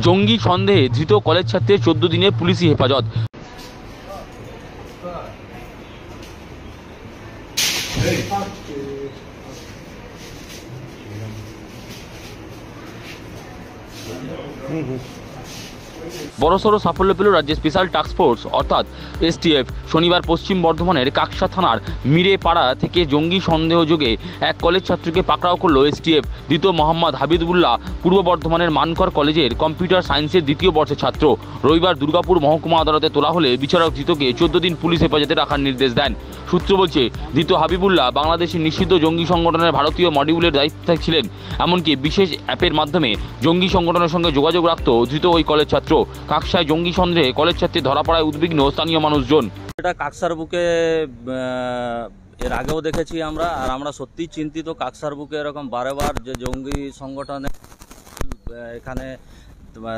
জঙ্গি সন্দেহে ধৃত কলেজ ছাত্রের 14 দিনের পুলিশি হেফাজত। বড়সড় সাফল্য পেল রাজ্যের স্পেশাল টাস্ক ফোর্স অর্থাৎ এসটিএফ। শনিবার পশ্চিম বর্ধমানের কাকসা থানার মিরেপাড়া থেকে জঙ্গি সন্দেহযোগে এক কলেজ ছাত্রকে পাকড়াও করল এসটিএফ। ধৃত মোহাম্মদ হাবিবুল্লাহ পূর্ব বর্ধমানের মানকর কলেজের কম্পিউটার সায়েন্সের দ্বিতীয় বর্ষের ছাত্র। রবিবার দুর্গাপুর মহকুমা আদালতে তোলা হলে বিচারক ধৃতকে 14 দিন পুলিশ হেফাজতে রাখার নির্দেশ দেন। সূত্র বলছে, ধৃত হাবিবুল্লাহ বাংলাদেশের নিষিদ্ধ জঙ্গি সংগঠনের ভারতীয় মডিউলের দায়িত্বে ছিলেন। এমনকি বিশেষ অ্যাপের মাধ্যমে জঙ্গি সংগঠনের সঙ্গে যোগাযোগ রাখত ধৃত ওই কলেজ ছাত্র। কাকসায় জঙ্গি সন্দেহে কলেজ ছাত্রী ধরা পড়ায় উদ্বিগ্ন স্থানীয় মানুষজন। এটা কাকসার বুকে এর আগেও দেখেছি আমরা, আর আমরা সত্যিই চিন্তিত। কাকসার বুকে এরকম বারেবার যে জঙ্গি সংগঠনে এখানে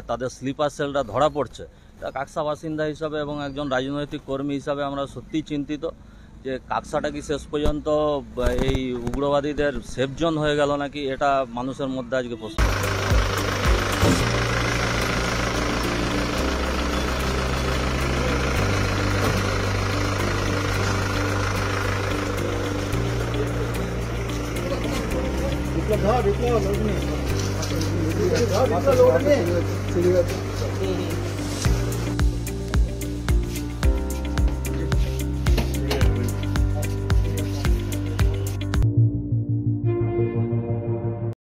তাদের স্লিপার সেলটা ধরা পড়ছে, কাকসা বাসিন্দা হিসাবে এবং একজন রাজনৈতিক কর্মী হিসাবে আমরা সত্যিই চিন্তিত যে কাকসাটা কি শেষ পর্যন্ত এই উগ্রবাদীদের সেফ জোন হয়ে গেল নাকি, এটা মানুষের মধ্যে আজকে প্রশ্ন।